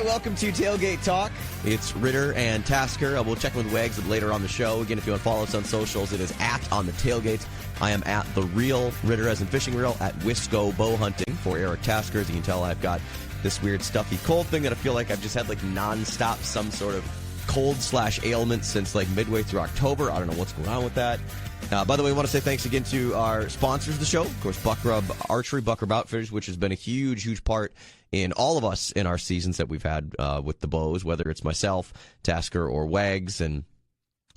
right, welcome to Tailgate Talk. It's Ritter and Tasker. We'll check with Wags later on the show. Again, if you want to follow us on socials, it is @on the tailgate. I am at the real Ritter, as in fishing reel, at Wisco Bow Hunting for Eric Tasker. As you can tell, I've got this weird stuffy cold thing that I feel like I've just had like nonstop some sort of cold/ailment since like midway through October. I don't know what's going on with that. By the way, I want to say thanks again to our sponsors of the show. Of course, Buck Rub Archery, Buck Rub Outfitters, which has been a huge, huge part in all of us in our seasons that we've had with the bows, whether it's myself, Tasker, or Wags, and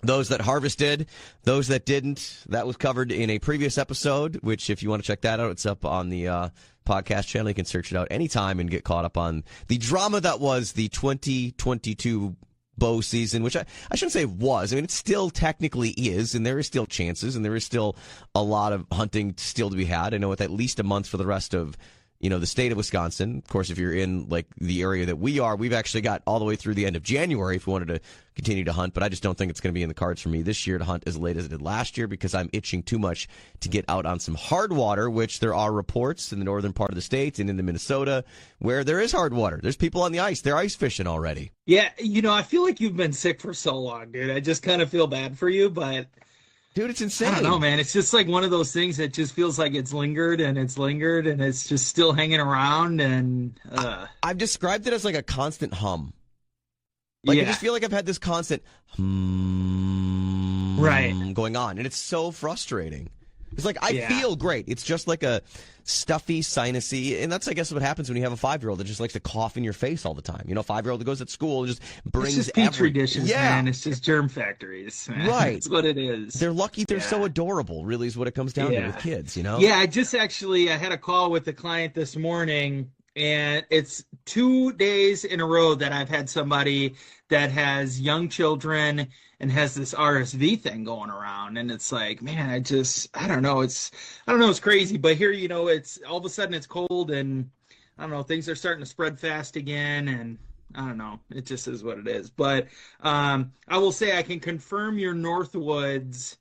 those that harvested, those that didn't. That was covered in a previous episode, which if you want to check that out, it's up on the podcast channel. You can search it out anytime and get caught up on the drama that was the 2022 bow season, which I shouldn't say was. I mean, it still technically is, and there is still chances, and there is still a lot of hunting still to be had. I know with at least a month for the rest of, the state of Wisconsin. Of course, if you're in like the area that we are, we've actually got all the way through the end of January if we wanted to continue to hunt. But I just don't think it's going to be in the cards for me this year to hunt as late as it did last year because I'm itching too much to get out on some hard water, which there are reports in the northern part of the state and in the Minnesota where there is hard water. There's people on the ice. They're ice fishing already. Yeah, I feel like you've been sick for so long, dude. I just kind of feel bad for you, but dude, it's insane. I don't know, man. It's just like one of those things that just feels like it's lingered and it's just still hanging around. And I've described it as like a constant hum. Like, I just feel like I've had this constant going on, and it's so frustrating. It's like, I feel great. It's just like a stuffy, sinusy, and that's, I guess, what happens when you have a 5-year-old that just likes to cough in your face all the time. A 5-year-old that goes at school and just brings it's just petri dishes, man. It's just germ factories, man. Right. That's what it is. They're lucky they're so adorable, really, is what it comes down to with kids, Yeah, I had a call with a client this morning, and it's 2 days in a row that I've had somebody that has young children and has this RSV thing going around. And it's like, man, I don't know. It's crazy. But here, it's all of a sudden it's cold and I don't know, things are starting to spread fast again. And I don't know, it just is what it is. But I will say I can confirm your Northwoods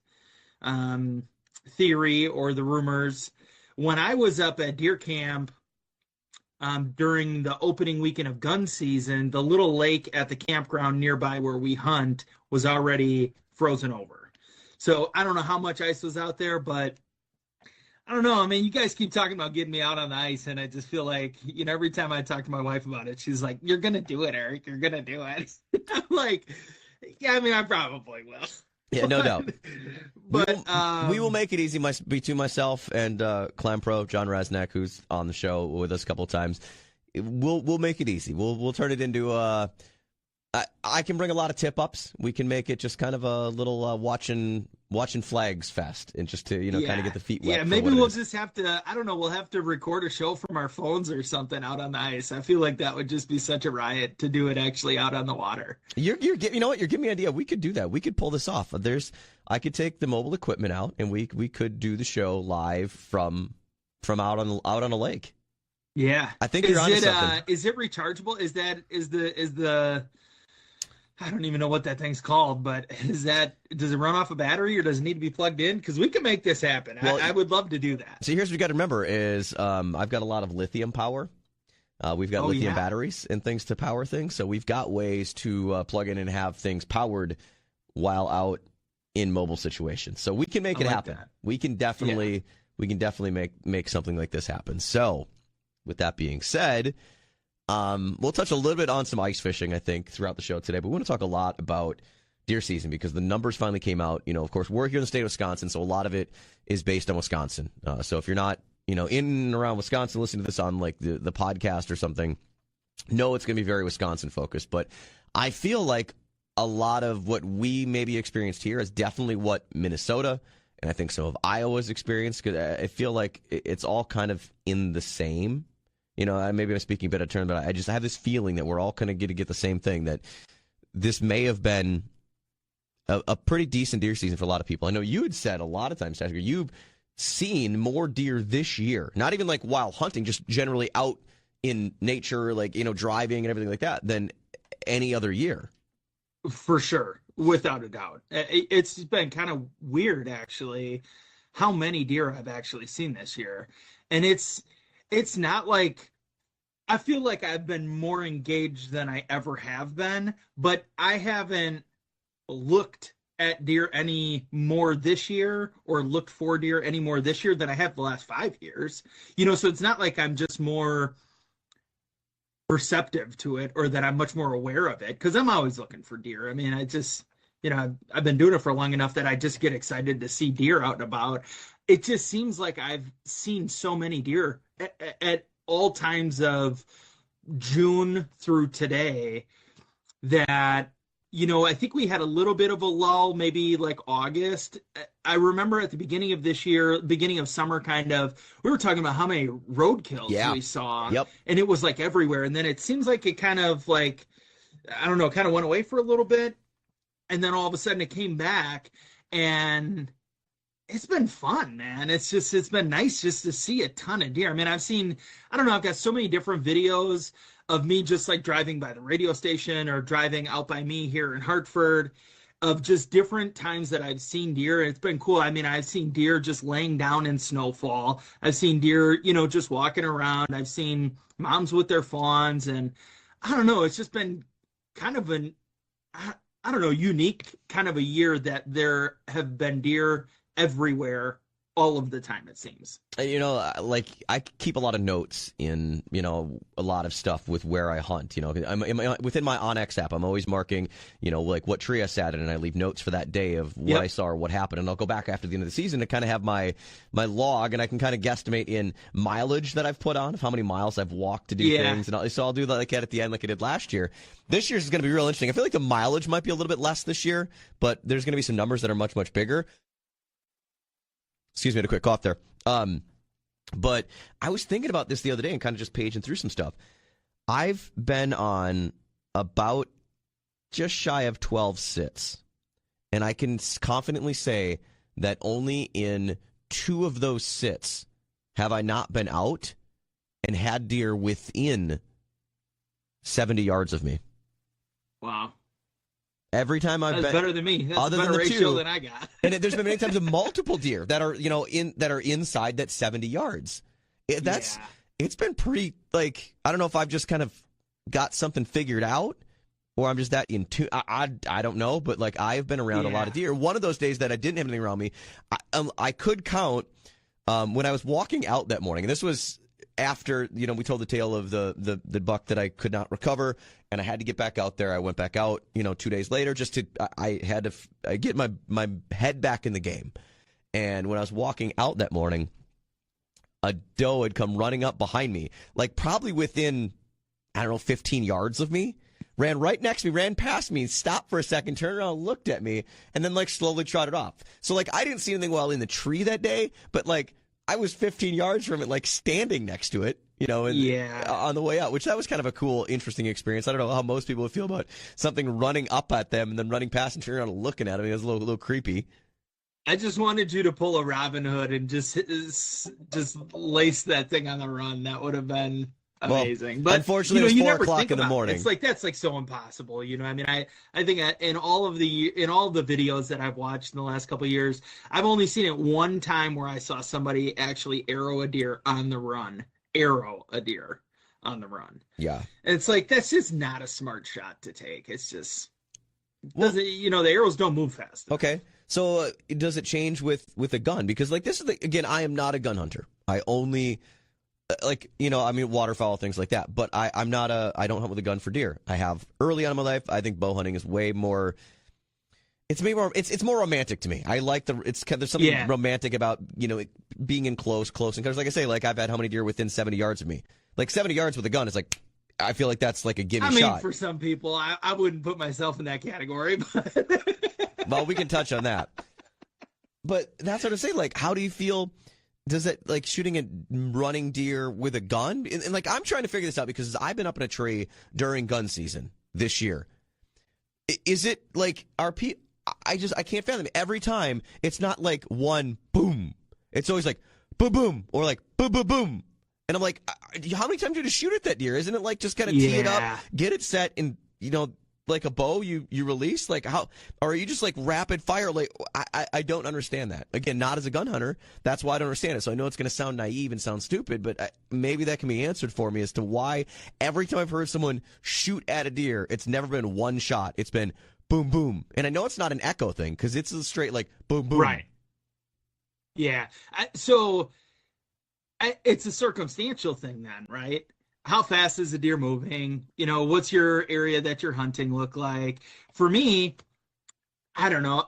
theory or the rumors. When I was up at deer camp, during the opening weekend of gun season, the little lake at the campground nearby where we hunt was already frozen over. So I don't know how much ice was out there, but I don't know. I mean, you guys keep talking about getting me out on the ice, and I just feel like, every time I talk to my wife about it, she's like, "You're going to do it, Eric. You're going to do it." I'm like, yeah, I mean, I probably will. Yeah, no doubt. But we will make it easy between myself and Clam Pro, John Rasnack, who's on the show with us a couple of times. We'll make it easy. We'll turn it into I can bring a lot of tip ups. We can make it just kind of a little watching flags fest, and just to kind of get the feet wet. Yeah, maybe we'll just have to. I don't know. We'll have to record a show from our phones or something out on the ice. I feel like that would just be such a riot to do it actually out on the water. You're you know what? You're giving me an idea. We could do that. We could pull this off. I could take the mobile equipment out, and we could do the show live from out on a lake. Yeah, I think you're onto something. Is it rechargeable? Is the I don't even know what that thing's called, but does it run off a battery or does it need to be plugged in? Because we can make this happen. Well, I would love to do that. So here's what you got to remember is I've got a lot of lithium power. We've got lithium batteries and things to power things. So we've got ways to plug in and have things powered while out in mobile situations. So we can make it happen. That. We can definitely make something like this happen. So with that being said, we'll touch a little bit on some ice fishing, I think, throughout the show today. But we want to talk a lot about deer season because the numbers finally came out. Of course, we're here in the state of Wisconsin, so a lot of it is based on Wisconsin. So if you're not, in and around Wisconsin, listening to this on like the podcast or something, no, it's going to be very Wisconsin focused. But I feel like a lot of what we maybe experienced here is definitely what Minnesota and I think some of Iowa's experienced. Because I feel like it's all kind of in the same. Maybe I'm speaking a bit of turn, but I have this feeling that we're all kind of going to get the same thing, that this may have been a pretty decent deer season for a lot of people. I know you had said a lot of times, Tasker, you've seen more deer this year, not even like while hunting, just generally out in nature, like, driving and everything like that, than any other year. For sure. Without a doubt. It's been kind of weird, actually, how many deer I've actually seen this year. And it's not like I feel like I've been more engaged than I ever have been, but I haven't looked at deer any more this year or looked for deer any more this year than I have the last 5 years. So it's not like I'm just more perceptive to it or that I'm much more aware of it because I'm always looking for deer. I mean, I've been doing it for long enough that I just get excited to see deer out and about. It just seems like I've seen so many deer at all times of June through today that I think we had a little bit of a lull, maybe like August. I remember at the beginning of this year, beginning of summer, we were talking about how many roadkills we saw. Yep. And it was like everywhere. And then it seems like it kind of like, I don't know, kind of went away for a little bit. And then all of a sudden it came back and it's been fun, man. It's been nice just to see a ton of deer. I mean, I've got so many different videos of me just like driving by the radio station or driving out by me here in Hartford of just different times that I've seen deer. It's been cool. I mean, I've seen deer just laying down in snowfall. I've seen deer, just walking around. I've seen moms with their fawns. And I don't know, it's just been kind of unique kind of a year that there have been deer everywhere all of the time, it seems. Like I keep a lot of notes in, a lot of stuff with where I hunt. Within my onX app, I'm always marking, like what tree I sat in, and I leave notes for that day of what I saw or what happened. And I'll go back after the end of the season to kind of have my log, and I can kind of guesstimate in mileage that I've put on of how many miles I've walked to do things. And so I'll do that like at the end like I did last year. This year's is going to be real interesting. I feel like the mileage might be a little bit less this year, but there's going to be some numbers that are much, much bigger. Excuse me, I had a quick cough there. But I was thinking about this the other day and kind of just paging through some stuff. I've been on about just shy of 12 sits, and I can confidently say that only in 2 of those sits have I not been out and had deer within 70 yards of me. Wow. Every time I've been better than me. That's a better ratio than I got. And there's been many times of multiple deer that are, that are inside that 70 yards. It's been pretty, like, I don't know if I've just kind of got something figured out or I'm just that in tune. I don't know, but like I've been around a lot of deer. One of those days that I didn't have anything around me, I could count when I was walking out that morning. And this was after, we told the tale of the buck that I could not recover, and I had to get back out there. I went back out, 2 days later I had to get my head back in the game. And when I was walking out that morning, a doe had come running up behind me, like probably within, 15 yards of me, ran right next to me, ran past me, stopped for a second, turned around, looked at me, and then like slowly trotted off. So like I didn't see anything while in the tree that day, but like I was 15 yards from it, like standing next to it, on the way out, which that was kind of a cool, interesting experience. I don't know how most people would feel about something running up at them and then running past and turning around and looking at them. It was a little creepy. I just wanted you to pull a Robin Hood and just lace that thing on the run. That would have been amazing. But unfortunately, it was 4 o'clock in the morning. It's like that's like so impossible. I mean, I think in all the videos that I've watched in the last couple of years, I've only seen it one time where I saw somebody actually arrow a deer on the run. Yeah, and it's like that's just not a smart shot to take. It's just doesn't. The arrows don't move fast. Okay. So does it change with a gun? Because like this is again, I am not a gun hunter. I only waterfowl, things like that. But I don't hunt with a gun for deer. I have early on in my life. I think bow hunting is way more. It's more romantic to me. I like there's something romantic about being in close encounters. Like I say, like I've had how many deer within 70 yards of me? Like 70 yards with a gun is like. I feel like that's like a gimme shot. I mean, for some people, I wouldn't put myself in that category. But well, we can touch on that. But that's what I say. Like, how do you feel? Does it like shooting a running deer with a gun? And like, I'm trying to figure this out because I've been up in a tree during gun season this year. Is it like RP? I can't fathom it. Every time it's not like one boom. It's always like boom boom or like boom boom boom. And I'm like, how many times do you shoot at that deer? Isn't it like just kind of tee it up, get it set, and like a bow you release? Like how, or are you just like rapid fire? Like I don't understand that. Again, not as a gun hunter. That's why I don't understand it. So I know it's going to sound naive and sound stupid, but maybe that can be answered for me as to why every time I've heard someone shoot at a deer, it's never been one shot. It's been boom, boom. And I know it's not an echo thing because it's a straight like boom, boom. Right. Yeah. It's a circumstantial thing then, right? How fast is the deer moving? You know, what's your area that you're hunting look like? For me, I don't know.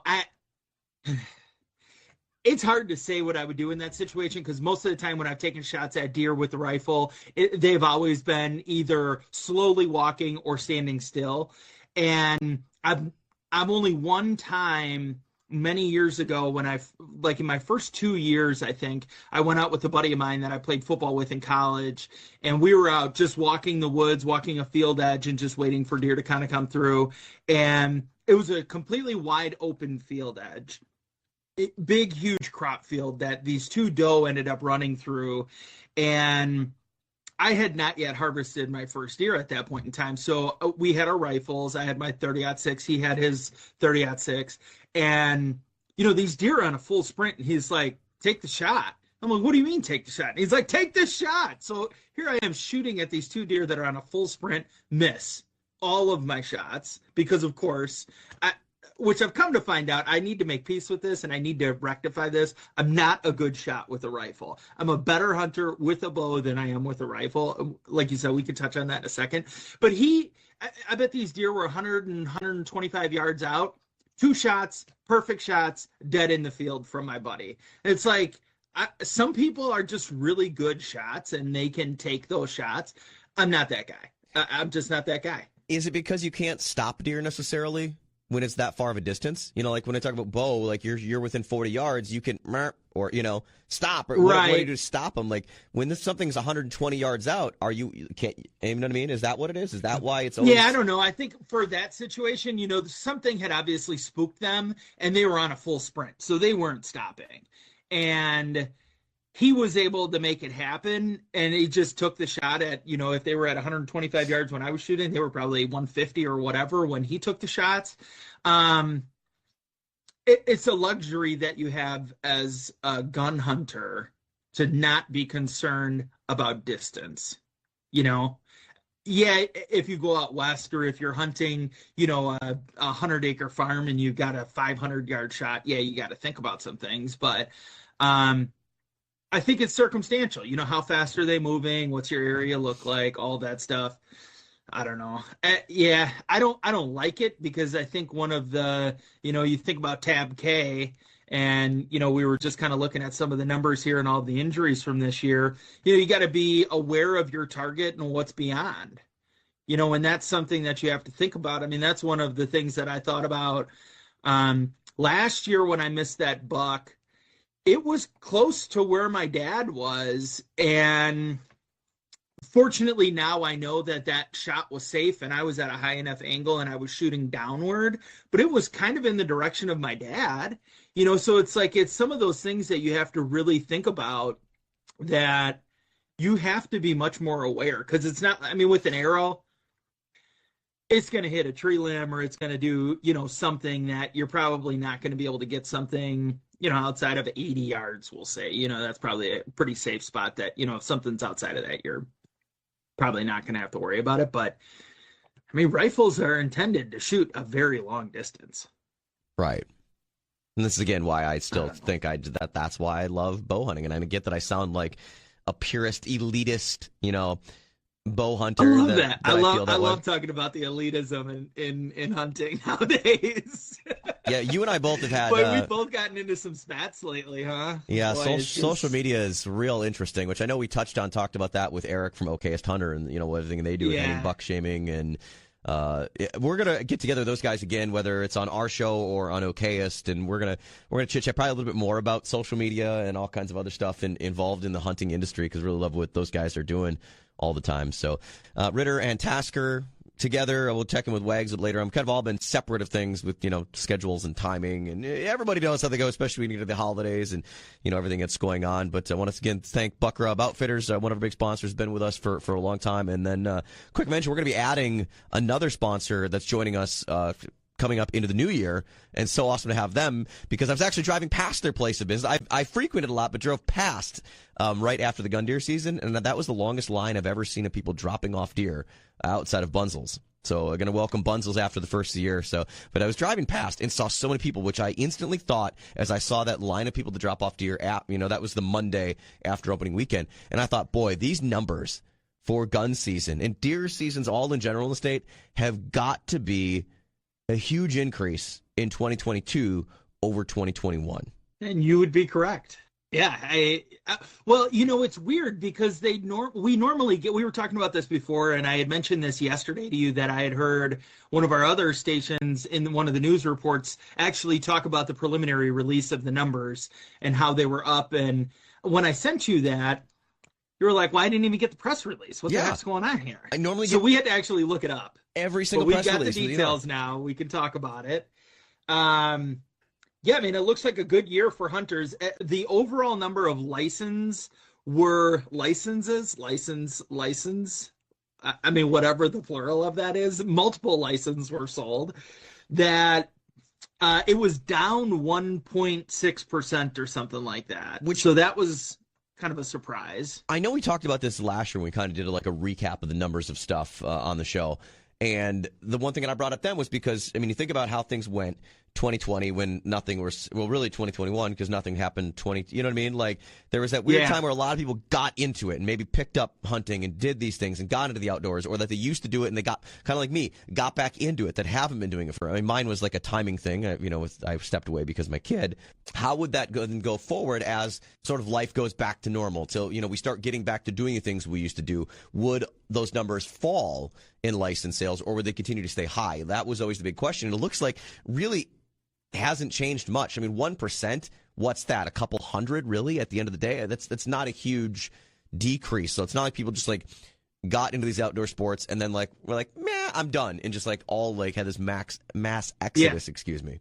It's hard to say what I would do in that situation because most of the time when I've taken shots at deer with the rifle, they've always been either slowly walking or standing still. And I've only one time many years ago when like in my first 2 years, I think I went out with a buddy of mine that I played football with in college, and we were out just walking the woods, walking a field edge and just waiting for deer to kind of come through. And it was a completely wide open field edge, big, huge crop field that these two doe ended up running through. And I had not yet harvested my first deer at that point in time. So we had our rifles. I had my 30-06. He had his 30-06. And, you know, these deer are on a full sprint. And he's like, take the shot. I'm like, what do you mean take the shot? And he's like, take the shot. So here I am shooting at these two deer that are on a full sprint, miss all of my shots because, of course, which I've come to find out, I need to make peace with this and I need to rectify this. I'm not a good shot with a rifle. I'm a better hunter with a bow than I am with a rifle. Like you said, we could touch on that in a second. But I bet these deer were 100 and 125 yards out. 2 shots, perfect shots, dead in the field from my buddy. It's like some people are just really good shots and they can take those shots. I'm not that guy. I'm just not that guy. Is it because you can't stop deer necessarily when it's that far of a distance? You know, like when I talk about bow, like you're within 40 yards, you can, or, you know, stop. Or what do you do to stop them? Like when something's 120 yards out, you know what I mean? Is that what it is? Is that why it's always... Yeah, I don't know. I think for that situation, you know, something had obviously spooked them and they were on a full sprint. So they weren't stopping. And he was able to make it happen, and he just took the shot at, you know, if they were at 125 yards when I was shooting, they were probably 150 or whatever when he took the shots. It's a luxury that you have as a gun hunter to not be concerned about distance, you know? Yeah, if you go out west or if you're hunting, you know, a 100-acre farm and you've got a 500-yard shot, yeah, you got to think about some things, but I think it's circumstantial. You know, how fast are they moving? What's your area look like? All that stuff. I don't know. Yeah, I don't like it because I think one of the, you know, you think about Tab K and, you know, we were just kind of looking at some of the numbers here and all the injuries from this year. You know, you got to be aware of your target and what's beyond, you know, and that's something that you have to think about. I mean, that's one of the things that I thought about last year when I missed that buck. It was close to where my dad was, and fortunately now I know that shot was safe and I was at a high enough angle and I was shooting downward, but it was kind of in the direction of my dad, you know, so it's like it's some of those things that you have to really think about, that you have to be much more aware, because it's not, I mean, with an arrow, it's going to hit a tree limb or it's going to do, you know, something that you're probably not going to be able to get something, you know, outside of 80 yards, we'll say. You know, that's probably a pretty safe spot that, you know, if something's outside of that, you're probably not going to have to worry about it. But, I mean, rifles are intended to shoot a very long distance. Right. And this is, again, why I still think that's why I love bow hunting. And I get that I sound like a purist, elitist, you know, bow hunter. I love that. I love talking about the elitism in hunting nowadays. Yeah, you and I both have had. But we've both gotten into some spats lately, huh? Yeah, social media is real interesting, which I know we talked about that with Eric from Okayest Hunter, and you know what everything they do with buck shaming, and we're gonna get together those guys again, whether it's on our show or on Okayest, and we're gonna chit chat probably a little bit more about social media and all kinds of other stuff involved in the hunting industry, because we really love what those guys are doing all the time. So Ritter and Tasker, together. We'll check in with Wags later. I'm kind of all been separate of things with, schedules and timing. And everybody knows how they go, especially when you get to the holidays and, everything that's going on. But I want to again thank Buck Rub Outfitters, one of our big sponsors, been with us for a long time. And then quick mention, we're going to be adding another sponsor that's joining us coming up into the new year, and so awesome to have them because I was actually driving past their place of business. I frequented a lot, but drove past right after the gun deer season, and that was the longest line I've ever seen of people dropping off deer outside of Bunzel's. So I'm going to welcome Bunzel's after the first of the year. But I was driving past and saw so many people, which I instantly thought as I saw that line of people to drop off deer that was the Monday after opening weekend, and I thought, boy, these numbers for gun season and deer seasons all in general in the state have got to be a huge increase in 2022 over 2021. And you would be correct. Yeah. Well, it's weird because we normally we were talking about this before, and I had mentioned this yesterday to you that I had heard one of our other stations in one of the news reports actually talk about the preliminary release of the numbers and how they were up. And when I sent you that, you were like, well, I didn't even get the press release. What the heck's going on here? So we had to actually look it up. Every single press release. We got the details now. We can talk about it. It looks like a good year for hunters. The overall number of licenses, whatever the plural of that is, multiple licenses were sold. That it was down 1.6% or something like that. So that was kind of a surprise. I know we talked about this last year when we kind of did like a recap of the numbers of stuff on the show. And the one thing that I brought up then was because, you think about how things went 2020 when nothing was, really 2021 because nothing happened you know what I mean? Like there was that weird time where a lot of people got into it and maybe picked up hunting and did these things and got into the outdoors, or that they used to do it and they got, kind of like me, got back into it that haven't been doing it for, mine was like a timing thing. I stepped away because of my kid. How would that go forward as sort of life goes back to normal till, we start getting back to doing the things we used to do? Would those numbers fall in license sales, or would they continue to stay high? That was always the big question. And it looks like really hasn't changed much. 1%, what's that? A couple hundred, really, at the end of the day? That's not a huge decrease. So it's not like people just like got into these outdoor sports and then we're like, meh, I'm done, and just all had this mass exodus. Excuse me.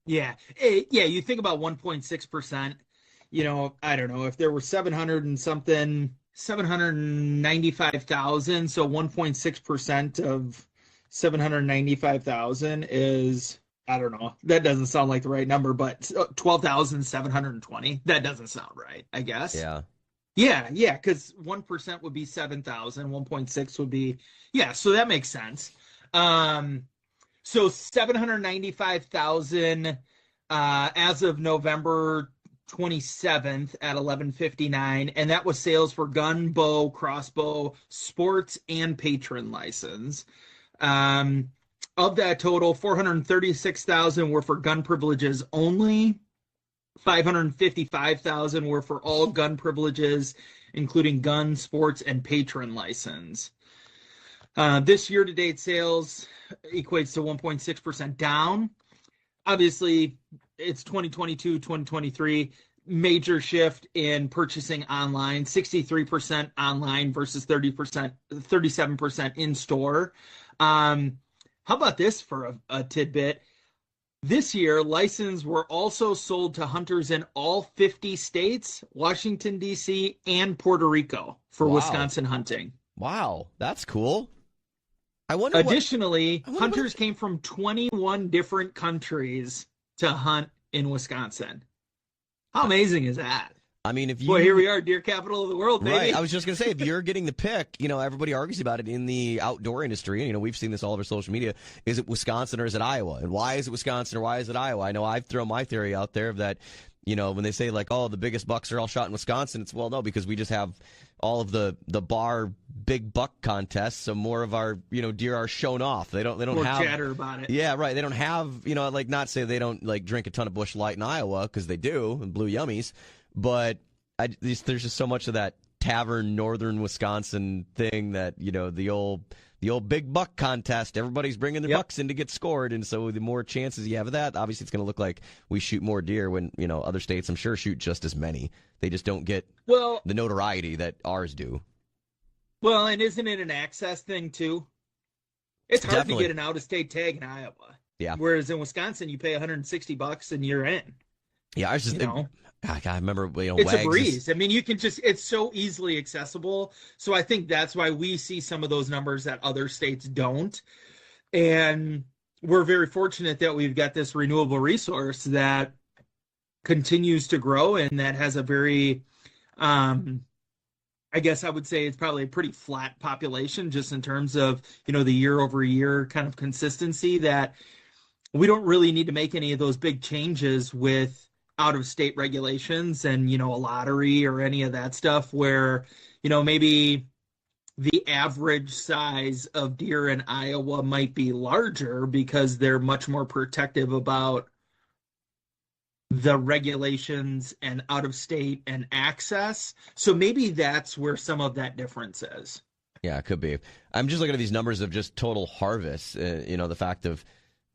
Yeah. You think about 1.6%. I don't know if there were 795,000. So 1.6% of 795,000 is, I don't know. That doesn't sound like the right number, but 12,720. That doesn't sound right, I guess. Yeah. Yeah, because 1% would be 7,000. 1.6 would be, so that makes sense. So 795,000 as of November 27th at 11:59, and that was sales for gun, bow, crossbow, sports, and patron license. Of that total, 436,000 were for gun privileges only. 555,000 were for all gun privileges, including gun, sports, and patron license. This year-to-date sales equates to 1.6% down. Obviously, it's 2022, 2023. Major shift in purchasing online, 63% online versus 37% in store. How about this for a tidbit? This year, licenses were also sold to hunters in all 50 states, Washington, D.C., and Puerto Rico for Wisconsin hunting. Wow, that's cool. Additionally, hunters came from 21 different countries to hunt in Wisconsin. How amazing is that? Here we are, deer capital of the world, baby. Right. I was just going to say, if you're getting the pick, everybody argues about it in the outdoor industry. We've seen this all over social media. Is it Wisconsin or is it Iowa? And why is it Wisconsin or why is it Iowa? I know I've thrown my theory out there that, when they say the biggest bucks are all shot in Wisconsin, it's no, because we just have all of the bar big buck contests. So more of our, deer are shown off. They don't more have chatter about it. Yeah, right. They don't have, not say they don't drink a ton of Busch Light in Iowa, because they do, and Blue Yummies. But there's just so much of that tavern northern Wisconsin thing that, the old big buck contest, everybody's bringing their bucks in to get scored. And so the more chances you have of that, obviously it's going to look like we shoot more deer when, other states I'm sure shoot just as many. They just don't get the notoriety that ours do. Well, and isn't it an access thing too? It's hard Definitely. to get an out-of-state tag in Iowa. Yeah. Whereas in Wisconsin, you pay $160 and you're in. Yeah, I was just, I remember, It's Wags a breeze. I mean, it's so easily accessible. So I think that's why we see some of those numbers that other states don't. And we're very fortunate that we've got this renewable resource that continues to grow and that has a very, I guess I would say it's probably a pretty flat population just in terms of, the year over year kind of consistency, that we don't really need to make any of those big changes with out of state regulations and, a lottery or any of that stuff where, maybe the average size of deer in Iowa might be larger because they're much more protective about the regulations and out of state and access. So maybe that's where some of that difference is. Yeah, it could be. I'm just looking at these numbers of just total harvests. The fact of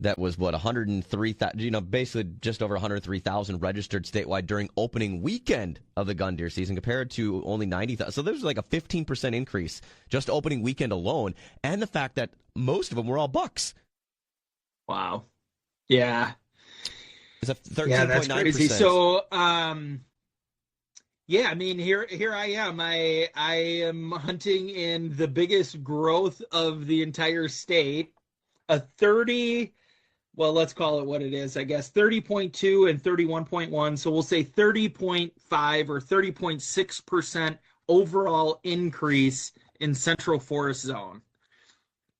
that was 103,000, basically just over 103,000 registered statewide during opening weekend of the gun deer season compared to only 90,000. So there's like a 15% increase just opening weekend alone. And the fact that most of them were all bucks. Wow. Yeah. It's a 13.9%. Yeah, that's crazy. So, yeah, I mean, here I am. I am hunting in the biggest growth of the entire state. A 30, well, let's call it what it is, I guess, 30.2 and 31.1. So we'll say 30.5 or 30.6% overall increase in Central Forest Zone.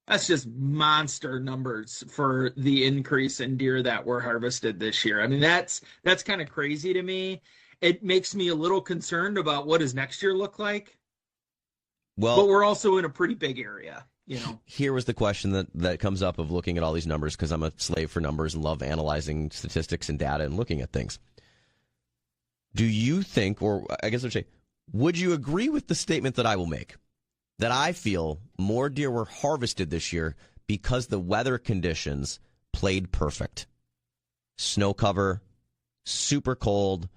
That's just monster numbers for the increase in deer that were harvested this year. I mean, that's kind of crazy to me. It makes me a little concerned about what does next year look like. Well, but we're also in a pretty big area, Here was the question that comes up of looking at all these numbers, because I'm a slave for numbers and love analyzing statistics and data and looking at things. Do you think, or I guess I'd say, would you agree with the statement that I will make? That I feel more deer were harvested this year because the weather conditions played perfect. Snow cover, super cold,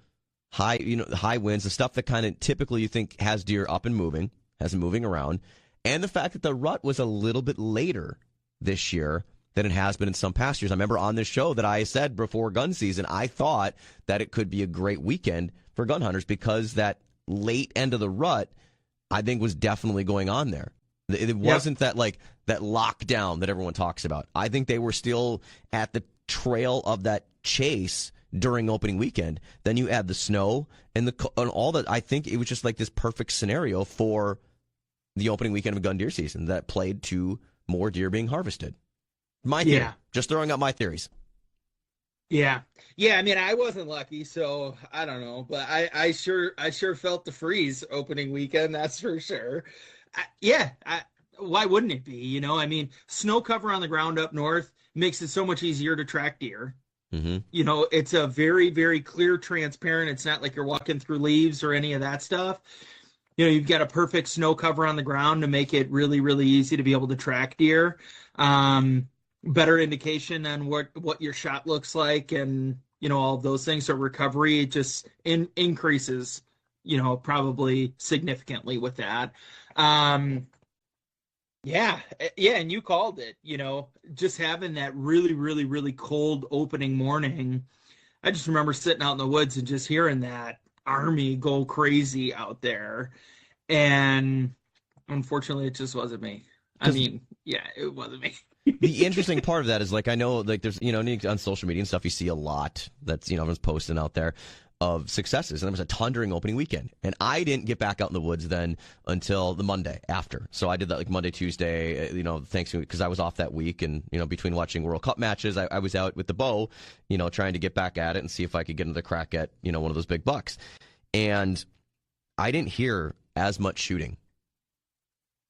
high winds, the stuff that kind of typically you think has deer up and moving, has them moving around, and the fact that the rut was a little bit later this year than it has been in some past years. I remember on this show that I said before gun season, I thought that it could be a great weekend for gun hunters because that late end of the rut, I think, was definitely going on there. It wasn't that lockdown that everyone talks about. I think they were still at the trail of that chase during opening weekend. Then you add the snow and all that. I think it was just like this perfect scenario for the opening weekend of gun deer season that played to more deer being harvested. My theory. Just throwing out my theories. Yeah. I mean, I wasn't lucky, so I don't know, but I sure felt the freeze opening weekend. That's for sure. Why wouldn't it be? I mean, snow cover on the ground up north makes it so much easier to track deer. Mm-hmm. It's a very, very clear, transparent. It's not like you're walking through leaves or any of that stuff. You've got a perfect snow cover on the ground to make it really, really easy to be able to track deer. Better indication on what your shot looks like and, all of those things. So recovery just increases, probably significantly with that. And you called it, just having that really, really, really cold opening morning. I just remember sitting out in the woods and just hearing that army go crazy out there. And unfortunately, it just wasn't me. I mean, it wasn't me. The interesting part of that is, I know, there's, on social media and stuff, you see a lot that's, everyone's posting out there of successes. And there was a ton during opening weekend. And I didn't get back out in the woods then until the Monday after. So I did that Monday, Tuesday, thanks to, because I was off that week. And, between watching World Cup matches, I was out with the bow, trying to get back at it and see if I could get another crack at, one of those big bucks. And I didn't hear as much shooting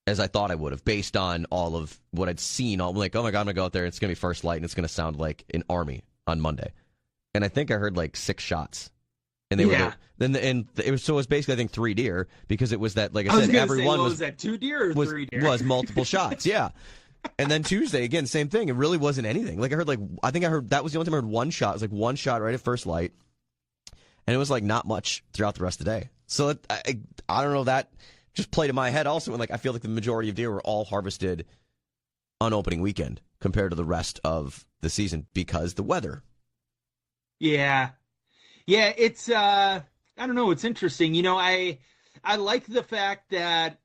as I thought I would have, based on all of what I'd seen. I'm like, oh my God, I'm going to go out there. It's going to be first light, and it's going to sound like an army on Monday. And I think I heard 6 shots. And they were then it was basically, I think, 3 deer, because it was that, like I said, everyone was that 2 deer or 3 deer? Was multiple shots, yeah. And then Tuesday, again, same thing. It really wasn't anything. I heard that was the only time I heard one shot. It was one shot right at first light. And it was not much throughout the rest of the day. So I don't know, that just played in my head also. And I feel like the majority of deer were all harvested on opening weekend compared to the rest of the season because the weather. Yeah. Yeah, it's I don't know, it's interesting. I like the fact that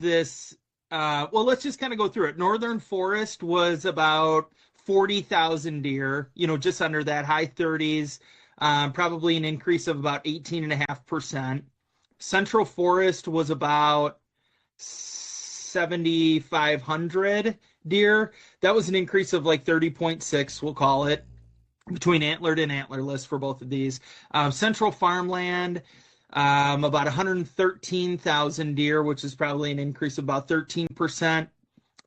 this well, let's just kind of go through it. Northern Forest was about 40,000 deer, just under that, high 30s, probably an increase of about 18.5%. Central Forest was about 7,500 deer. That was an increase of like 30.6, we'll call it, between antlered and antlerless for both of these. Central Farmland, about 113,000 deer, which is probably an increase of about 13%.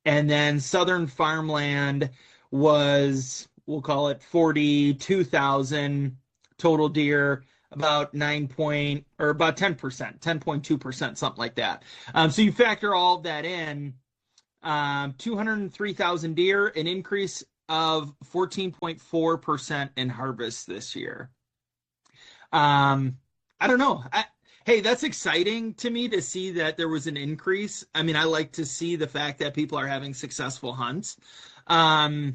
And then Southern Farmland was, we'll call it 42,000 total deer, about about 10%, 10.2%, something like that. So you factor all of that in, 203,000 deer, an increase of 14.4% in harvest this year. I don't know. Hey, that's exciting to me to see that there was an increase. I mean, I like to see the fact that people are having successful hunts. I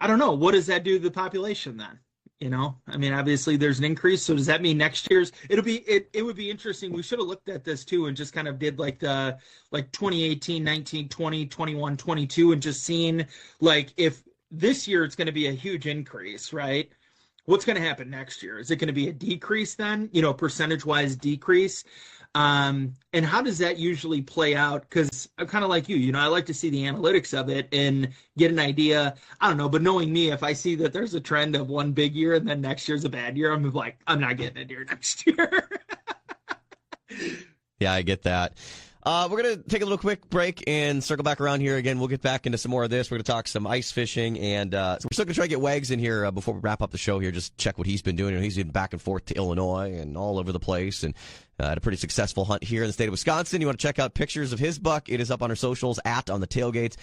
don't know. What does that do to the population then? I mean, obviously there's an increase. So does that mean next year's it would be interesting. We should have looked at this too and just kind of did like 2018, 19, 20, 21, 22 and just seen like if this year it's going to be a huge increase, right? What's going to happen next year? Is it going to be a decrease then, percentage-wise decrease? And how does that usually play out? Because I'm kind of like you, I like to see the analytics of it and get an idea. I don't know, but knowing me, if I see that there's a trend of one big year and then next year's a bad year, I'm like, I'm not getting a deer next year. Yeah, I get that. We're going to take a little quick break and circle back around here again. We'll get back into some more of this. We're going to talk some ice fishing, and so we're still going to try to get Wags in here before we wrap up the show here. Just check what he's been doing. He's been back and forth to Illinois and all over the place, and had a pretty successful hunt here in the state of Wisconsin. You want to check out pictures of his buck? It is up on our socials, On the Tailgate.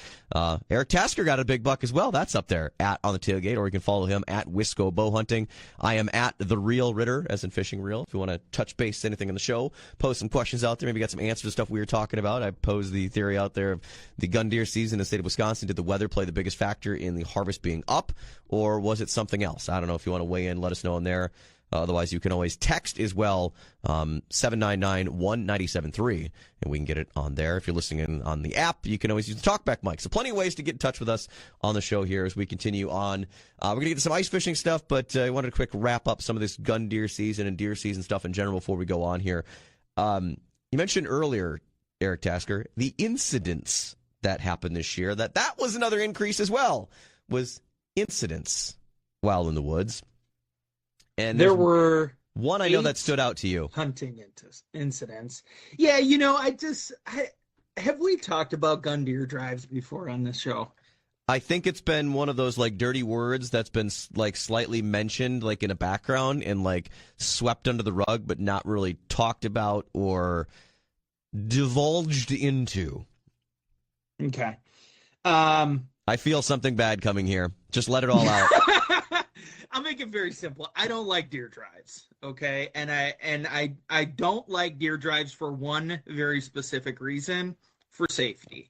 Eric Tasker got a big buck as well. That's up there, On the Tailgate, or you can follow him at Wisco Bow Hunting. I am at The Real Ritter, as in fishing reel. If you want to touch base anything in the show, post some questions out there, maybe got some answers to stuff we were talking about. I posed the theory out there of the gun deer season in the state of Wisconsin. Did the weather play the biggest factor in the harvest being up, or was it something else? I don't know. If you want to weigh in, let us know in there. Otherwise, you can always text as well, 799-1973, and we can get it on there. If you're listening in on the app, you can always use the TalkBack mic. So plenty of ways to get in touch with us on the show here as we continue on. We're going to get to some ice fishing stuff, but I wanted to quick wrap up some of this gun deer season and deer season stuff in general before we go on here. You mentioned earlier, Eric Tasker, the incidents that happened this year, that was another increase as well, was incidents while in the woods. And there were one I know that stood out to you. Hunting incidents. Yeah, have we talked about gun deer drives before on this show? I think it's been one of those like dirty words that's been like slightly mentioned like in a background and like swept under the rug, but not really talked about or divulged into. Okay. I feel something bad coming here. Just let it all out. I'll make it very simple. I don't like deer drives, okay? And I don't like deer drives for one very specific reason, for safety.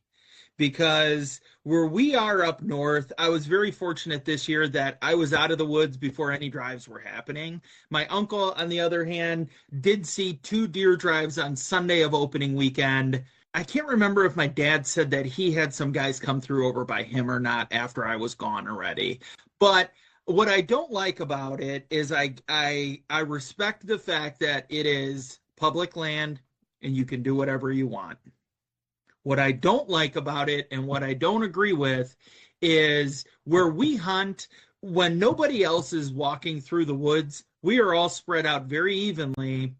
Because where we are up north, I was very fortunate this year that I was out of the woods before any drives were happening. My uncle, on the other hand, did see 2 deer drives on Sunday of opening weekend. I can't remember if my dad said that he had some guys come through over by him or not after I was gone already. But what I don't like about it is I respect the fact that it is public land and you can do whatever you want. What I don't like about it and what I don't agree with is where we hunt, when nobody else is walking through the woods, we are all spread out very evenly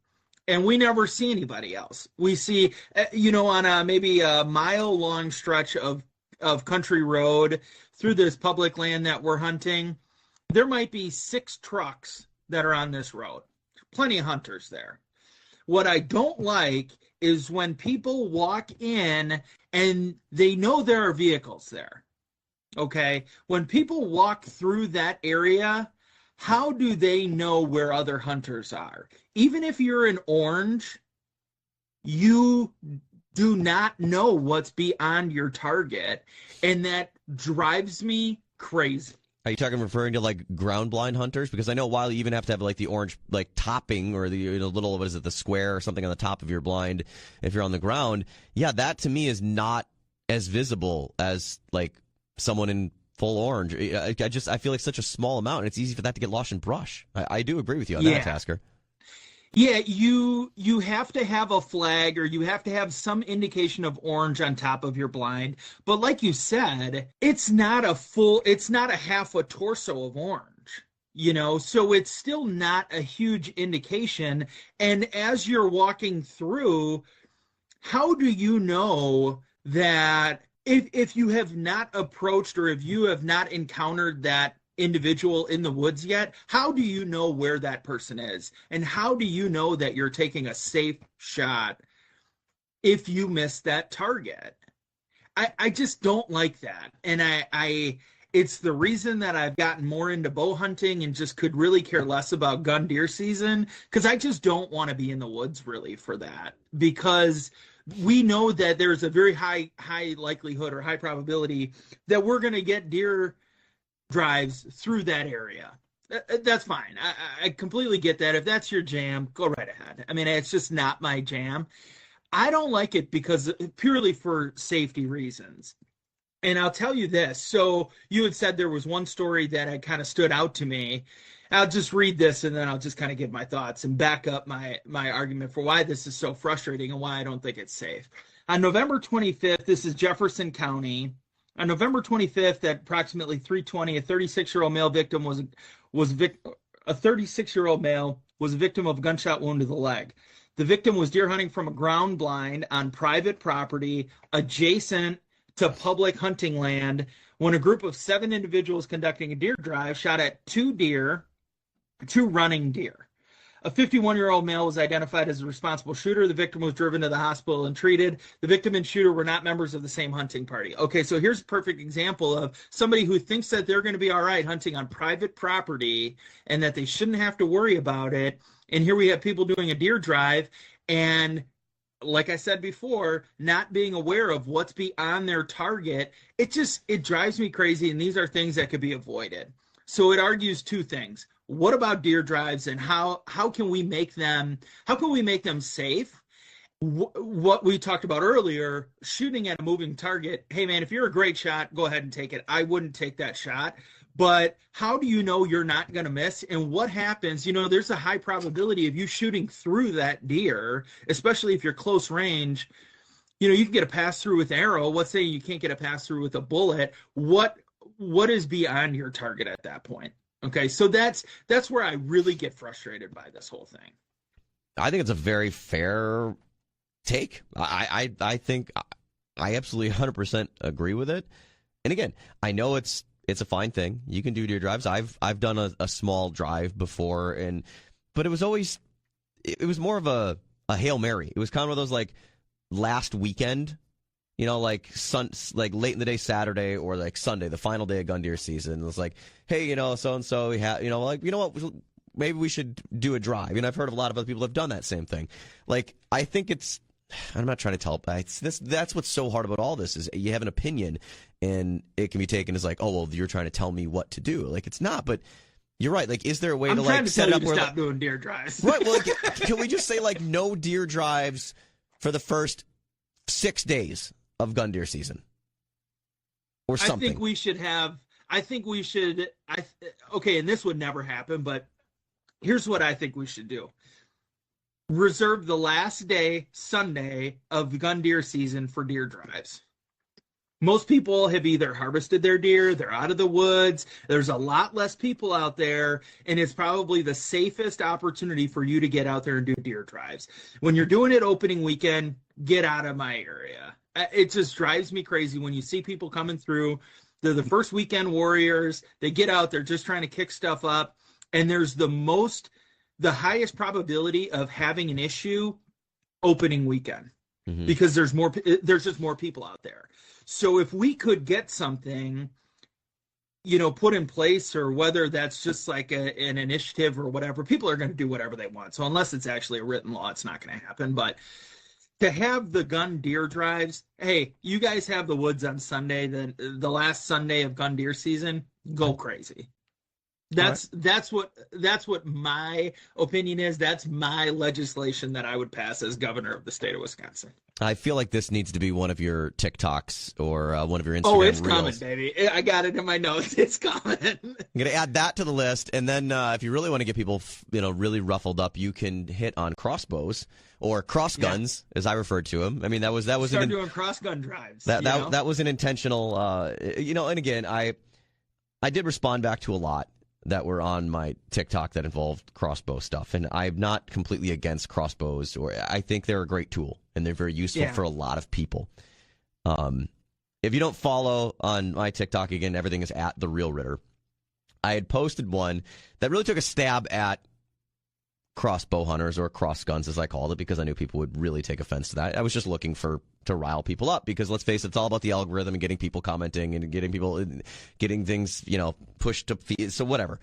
and we never see anybody else. We see, on maybe a mile-long stretch of country road through this public land that we're hunting, there might be 6 trucks that are on this road. Plenty of hunters there. What I don't like is when people walk in and they know there are vehicles there. Okay? When people walk through that area, how do they know where other hunters are? Even if you're in orange, you do not know what's beyond your target, and that drives me crazy. Are you referring to like ground blind hunters? Because I know while you even have to have like the orange like topping or the little, what is it, the square or something on the top of your blind if you're on the ground. Yeah, that to me is not as visible as like someone in full orange. I feel like such a small amount, and it's easy for that to get lost in brush. I do agree with you on that, Tasker. Yeah, you have to have a flag, or you have to have some indication of orange on top of your blind. But like you said, it's not a half a torso of orange, so it's still not a huge indication. And as you're walking through, how do you know that if you have not approached, or if you have not encountered that individual in the woods yet, how do you know where that person is? And how do you know that you're taking a safe shot if you miss that target? I just don't like that. And it's the reason that I've gotten more into bow hunting and just could really care less about gun deer season, because I just don't want to be in the woods really for that, because we know that there's a very high likelihood or high probability that we're going to get deer drives through that area. That's fine. I completely get that. If that's your jam, go right ahead. I mean, it's just not my jam. I don't like it because purely for safety reasons. And I'll tell you this. So you had said there was one story that had kind of stood out to me. I'll just read this, and then I'll just kind of give my thoughts and back up my argument for why this is so frustrating and why I don't think it's safe. On November 25th, this is Jefferson County. On November 25th, at approximately 3:20, a 36-year-old male victim was a 36-year-old male was a victim of a gunshot wound to the leg. The victim was deer hunting from a ground blind on private property adjacent to public hunting land when a group of 7 individuals conducting a deer drive shot at 2 running deer. A 51-year-old male was identified as the responsible shooter. The victim was driven to the hospital and treated. The victim and shooter were not members of the same hunting party. Okay, so here's a perfect example of somebody who thinks that they're going to be all right hunting on private property and that they shouldn't have to worry about it. And here we have people doing a deer drive and, like I said before, not being aware of what's beyond their target. It drives me crazy, and these are things that could be avoided. So it argues 2 things. What about deer drives, and how can we make them safe? What we talked about earlier, shooting at a moving target. Hey man, if you're a great shot, go ahead and take it. I wouldn't take that shot. But how do you know you're not going to miss? And what happens, there's a high probability of you shooting through that deer, especially if you're close range. You can get a pass through with an arrow. Let's say you can't get a pass through with a bullet. What is beyond your target at that point? Okay, so that's where I really get frustrated by this whole thing. I think it's a very fair take. I think I absolutely 100% agree with it. And again, I know it's a fine thing. You can do deer drives. I've done a small drive before, but it was more of a Hail Mary. It was kind of one of those like last weekend. Like late in the day Saturday or like Sunday, the final day of gun deer season. It was like, hey, so and so, we have, what, maybe we should do a drive. I've heard of a lot of other people have done that same thing. Like, I think I'm not trying to tell, but that's what's so hard about all this is you have an opinion, and it can be taken as like, oh well, you're trying to tell me what to do. Like, it's not, but. You're right. Like, is there a way to set it up where stop doing deer drives? Right. Well, can we just say like no deer drives for the first 6 days of gun deer season or something? Okay, and this would never happen, but here's what I think we should do. Reserve the last day, Sunday, of gun deer season for deer drives. Most people have either harvested their deer, they're out of the woods, there's a lot less people out there, and it's probably the safest opportunity for you to get out there and do deer drives. When you're doing it opening weekend, get out of my area. It just drives me crazy when you see people coming through. They're the first weekend warriors. They get out there just trying to kick stuff up, and there's the highest probability of having an issue opening weekend because there's just more people out there. So if we could get something, put in place, or whether that's just like an initiative or whatever, people are going to do whatever they want. So unless it's actually a written law, it's not going to happen. But to have the gun deer drives. Hey, you guys have the woods on Sunday, the last Sunday of gun deer season. Go crazy. That's what my opinion is. That's my legislation that I would pass as governor of the state of Wisconsin. I feel like this needs to be one of your TikToks or one of your Instagram it's reels. coming, baby. I got it in my notes. It's coming. I'm going to add that to the list. And then if you really want to get people, really ruffled up, you can hit on crossbows or cross guns, as I referred to them. I mean, that was start doing cross gun drives. That was an intentional, and again, I did respond back to a lot that were on my TikTok that involved crossbow stuff. And I'm not completely against crossbows, or I think they're a great tool and they're very useful for a lot of people. If you don't follow on my TikTok, again, everything is at The Real Ritter. I had posted one that really took a stab at crossbow hunters, or cross guns as I called it, because I knew people would really take offense to that. I was just looking to rile people up, because let's face it, it's all about the algorithm and getting people commenting and getting things, pushed to feed, so whatever.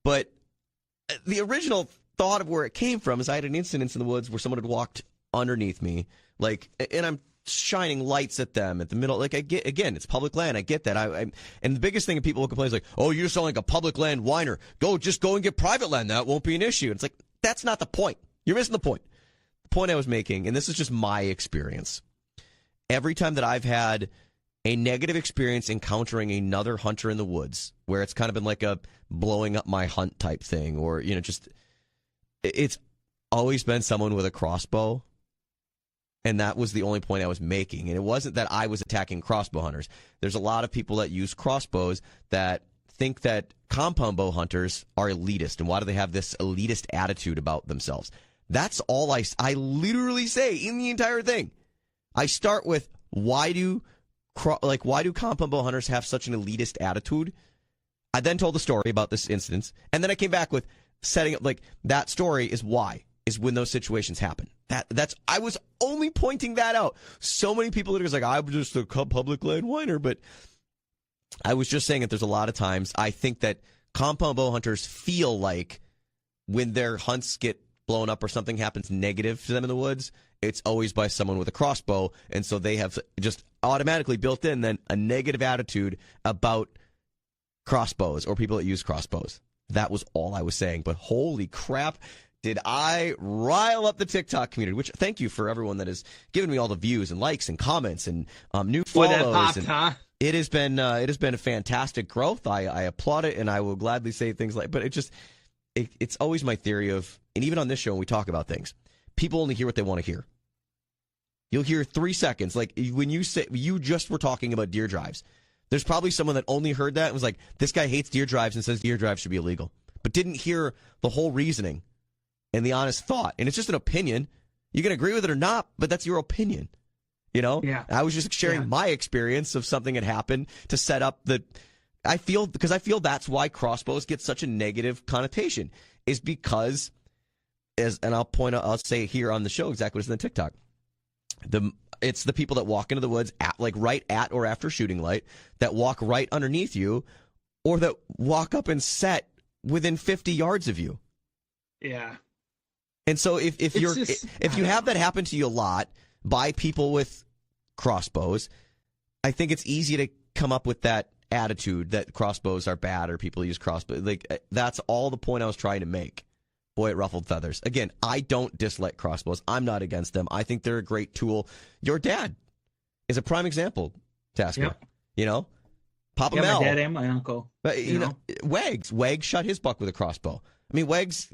But the original thought of where it came from is I had an incident in the woods where someone had walked underneath me, and I'm shining lights at them at the middle. I get, again, it's public land. I get that. And the biggest thing that people will complain is oh, you sound like a public land whiner. Just go and get private land. That won't be an issue. And it's that's not the point. You're missing the point. The point I was making, and this is just my experience. Every time that I've had a negative experience encountering another hunter in the woods, where it's kind of been like a blowing up my hunt type thing, or, it's always been someone with a crossbow. And that was the only point I was making. And it wasn't that I was attacking crossbow hunters. There's a lot of people that use crossbows that think that compound bow hunters are elitist. And why do they have this elitist attitude about themselves? That's all I literally say in the entire thing. I start with, why do compound bow hunters have such an elitist attitude? I then told the story about this instance. And then I came back with setting up, that story is when those situations happen. I was only pointing that out. So many people that are I'm just a public land whiner, but I was just saying that there's a lot of times I think that compound bow hunters feel like when their hunts get blown up or something happens negative to them in the woods, it's always by someone with a crossbow, and so they have just automatically built in then a negative attitude about crossbows or people that use crossbows. That was all I was saying, but holy crap, did I rile up the TikTok community, which thank you for everyone that has given me all the views and likes and comments and new follows. That popped, huh? It has been a fantastic growth. I applaud it, and I will gladly say things but it's always my theory of, and even on this show when we talk about things, people only hear what they want to hear. You'll hear 3 seconds, when you just were talking about deer drives. There's probably someone that only heard that and was like, this guy hates deer drives and says deer drives should be illegal, but didn't hear the whole reasoning and the honest thought. And it's just an opinion. You can agree with it or not, but that's your opinion. Yeah. I was just sharing my experience of something that happened to set up I feel that's why crossbows get such a negative connotation, is because, and I'll say here on the show exactly what's in the TikTok. It's the people that walk into the woods right at or after shooting light, that walk right underneath you, or that walk up and set within 50 yards of you. Yeah. And so if you have that happen to you a lot by people with crossbows, I think it's easy to come up with that attitude that crossbows are bad or people use crossbows. That's all the point I was trying to make. Boy, it ruffled feathers. Again, I don't dislike crossbows. I'm not against them. I think they're a great tool. Your dad is a prime example, Tasker. Yep. Papa Mel. My dad and my uncle. But Wags shot his buck with a crossbow. I mean, Wags,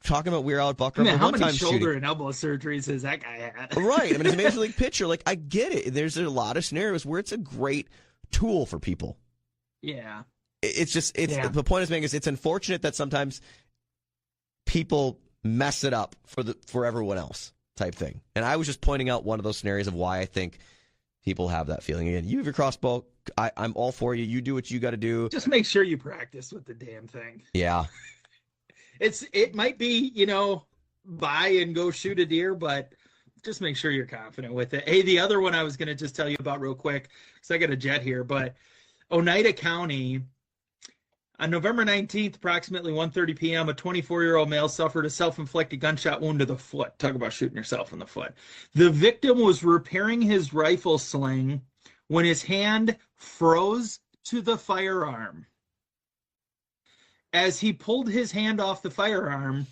talking about We're Out Buck. How many shoulder and elbow surgeries has that guy had? Right. I mean, he's a major league pitcher. I get it. There's a lot of scenarios where it's a great tool for people. Yeah. The point is making is it's unfortunate that sometimes people mess it up for everyone else type thing. And I was just pointing out one of those scenarios of why I think people have that feeling. Again, you have your crossbow. I'm all for you. You do what you got to do. Just make sure you practice with the damn thing. Yeah. It might be, buy and go shoot a deer, but just make sure you're confident with it. Hey, the other one I was going to just tell you about real quick, because I got a jet here, but Oneida County, On November 19th, approximately 1:30 p.m., a 24-year-old male suffered a self-inflicted gunshot wound to the foot. Talk about shooting yourself in the foot. The victim was repairing his rifle sling when his hand froze to the firearm. As he pulled his hand off the firearm,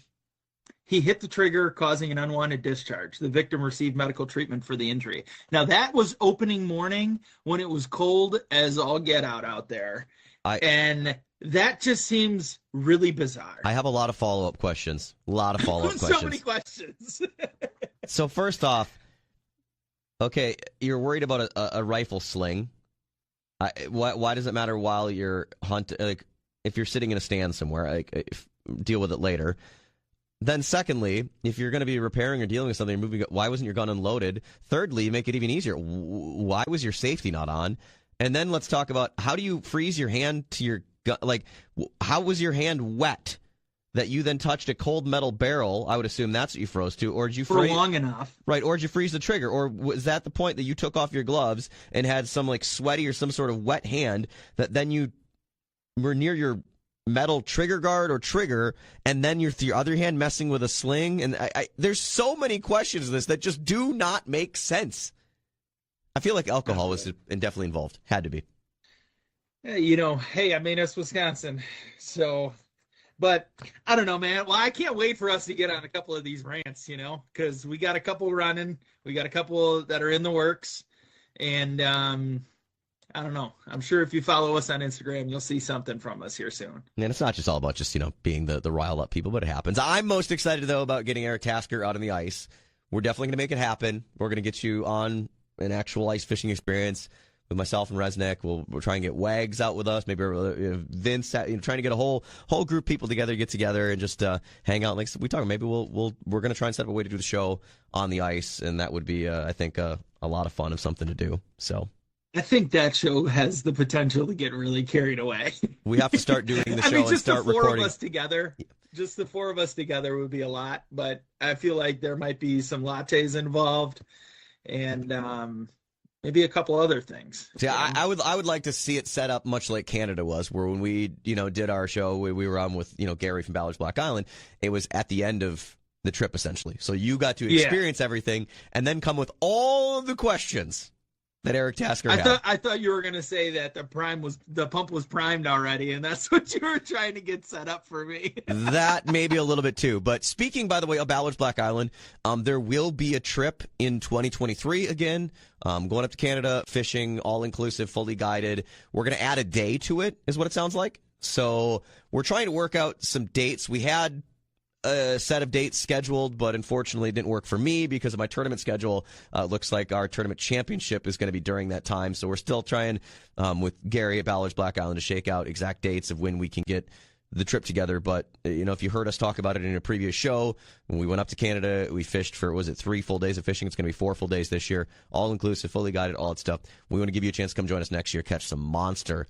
he hit the trigger, causing an unwanted discharge. The victim received medical treatment for the injury. Now, that was opening morning when it was cold as all get out there. And that just seems really bizarre. I have a lot of follow-up questions. So many questions. So first off, okay, you're worried about a rifle sling. Why does it matter while you're hunting? Like, if you're sitting in a stand somewhere, deal with it later. Then secondly, if you're going to be repairing or dealing with something, moving, why wasn't your gun unloaded? Thirdly, make it even easier. Why was your safety not on? And then let's talk about, how do you freeze your hand to your gun? Like, how was your hand wet that you then touched a cold metal barrel? I would assume that's what you froze to. Or did you for long enough? Right. Or did you freeze the trigger? Or was that the point that you took off your gloves and had some like sweaty or some sort of wet hand that then you were near your metal trigger guard or trigger, and then your other hand messing with a sling? And there's so many questions to this that just do not make sense. I feel like alcohol was definitely involved. Had to be. You know, hey, I mean, it's Wisconsin. So, but I don't know, man. Well, I can't wait for us to get on a couple of these rants, you know, because we got a couple running. We got a couple that are in the works. And I don't know. I'm sure if you follow us on Instagram, you'll see something from us here soon. And it's not just all about just, being the riled up people, but it happens. I'm most excited, though, about getting Eric Tasker out on the ice. We're definitely going to make it happen. We're going to get you on an actual ice fishing experience with myself and Resnick. We'll try and get Wags out with us. Maybe Vince, trying to get a whole group of people together, get together, and just hang out. Like we talked, maybe we're going to try and set up a way to do the show on the ice, and that would be, I think, a lot of fun and something to do. So I think that show has the potential to get really carried away. We have to start doing the show and start recording. Just the four of us together. Just the four of us together would be a lot, but I feel like there might be some lattes involved, and maybe a couple other things. Yeah, I would like to see it set up much like Canada was, where when we did our show, we were on with Gary from Ballard's Black Island. It was at the end of the trip essentially, so you got to experience everything and then come with all of the questions that Eric Tasker had. I thought you were going to say that the pump was primed already, and that's what you were trying to get set up for me. That maybe a little bit too. But speaking, by the way, of Ballard's Black Island, there will be a trip in 2023 again, going up to Canada, fishing, all-inclusive, fully guided. We're going to add a day to it, is what it sounds like. So we're trying to work out some dates. We had a set of dates scheduled, but unfortunately it didn't work for me because of my tournament schedule. Looks like our tournament championship is going to be during that time, so we're still trying with Gary at Ballard's Black Island to shake out exact dates of when we can get the trip together. But if you heard us talk about it in a previous show, when we went up to Canada, we fished for 3 full days of fishing. It's going to be 4 full days this year, all inclusive, fully guided, all that stuff. We want to give you a chance to come join us next year, catch some monster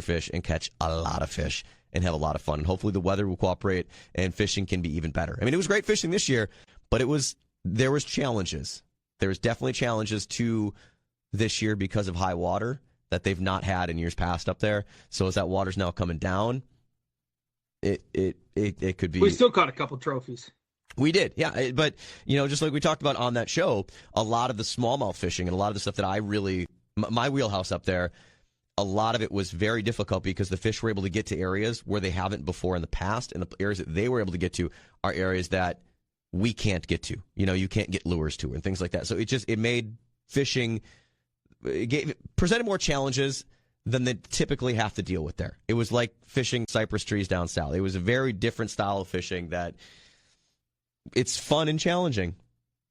fish, and catch a lot of fish and have a lot of fun. And hopefully the weather will cooperate and fishing can be even better. I mean, it was great fishing this year, but there was challenges. There was definitely challenges to this year because of high water that they've not had in years past up there. So as that water's now coming down, it could be. We still caught a couple trophies. We did, yeah. But, just like we talked about on that show, a lot of the smallmouth fishing and a lot of the stuff that my wheelhouse up there, a lot of it was very difficult because the fish were able to get to areas where they haven't before in the past, and the areas that they were able to get to are areas that we can't get to. You can't get lures to and things like that. So it made fishing, presented more challenges than they typically have to deal with there. It was like fishing cypress trees down south. It was a very different style of fishing that it's fun and challenging.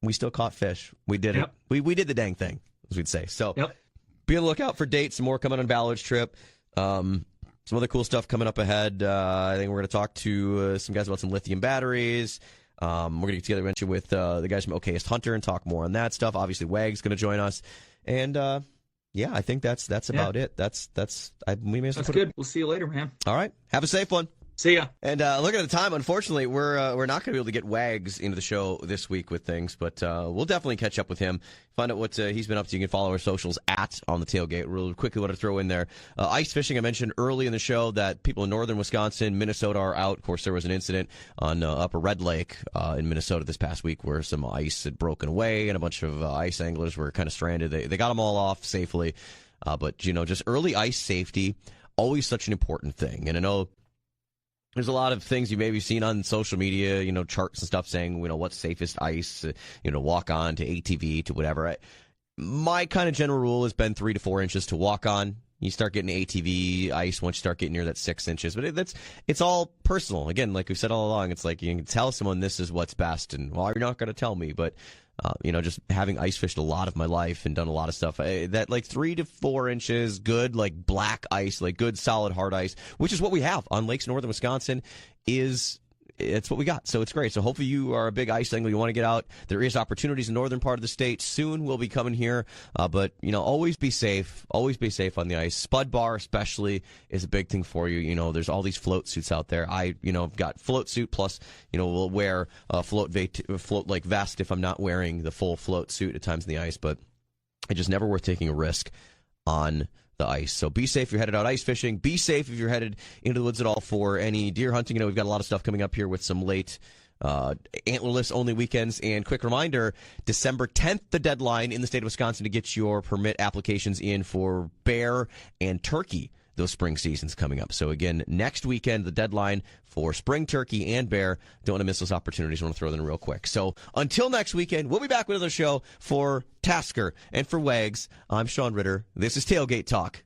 We still caught fish. We did it. We did the dang thing, as we'd say. So. Yep. Be on the lookout for dates, some more coming on Ballard's trip. Some other cool stuff coming up ahead. I think we're going to talk to some guys about some lithium batteries. We're going to get together eventually with the guys from Okayest Hunter and talk more on that stuff. Obviously, Wag's going to join us. And, I think that's about it. We may as well That's good. We'll see you later, man. All right. Have a safe one. See ya. And looking at the time, unfortunately, we're not going to be able to get Wags into the show this week with things, but we'll definitely catch up with him, find out what he's been up to. You can follow our socials at On the Tailgate. Really quickly, want to throw in there ice fishing. I mentioned early in the show that people in northern Wisconsin, Minnesota are out. Of course, there was an incident on Upper Red Lake in Minnesota this past week where some ice had broken away and a bunch of ice anglers were kind of stranded. They got them all off safely, but just early ice safety, always such an important thing. And I know there's a lot of things you maybe seen on social media, charts and stuff saying, what's safest ice, walk on to ATV to whatever. My kind of general rule has been 3 to 4 inches to walk on. You start getting ATV ice once you start getting near that 6 inches. But it's all personal. Again, like we've said all along, it's like you can tell someone this is what's best. And, well, you're not going to tell me. But, just having ice fished a lot of my life and done a lot of stuff, that like 3 to 4 inches, good, like black ice, like good solid hard ice, which is what we have on lakes in northern Wisconsin, it's what we got. So it's great. So hopefully you are a big ice angler. You want to get out. There is opportunities in the northern part of the state. Soon we'll be coming here. But, always be safe. Always be safe on the ice. Spud bar especially is a big thing for you. There's all these float suits out there. I've got float suit plus, we'll wear a float like vest if I'm not wearing the full float suit at times in the ice. But it's just never worth taking a risk on the ice. So be safe if you're headed out ice fishing. Be safe if you're headed into the woods at all for any deer hunting. We've got a lot of stuff coming up here with some late antlerless only weekends. And quick reminder, December 10th, the deadline in the state of Wisconsin to get your permit applications in for bear and turkey. Those spring seasons coming up. So again, next weekend, the deadline for spring turkey and bear. Don't want to miss those opportunities. I want to throw them in real quick. So until next weekend, we'll be back with another show for Tasker and for Wags. I'm Sean Ritter. This is Tailgate Talk.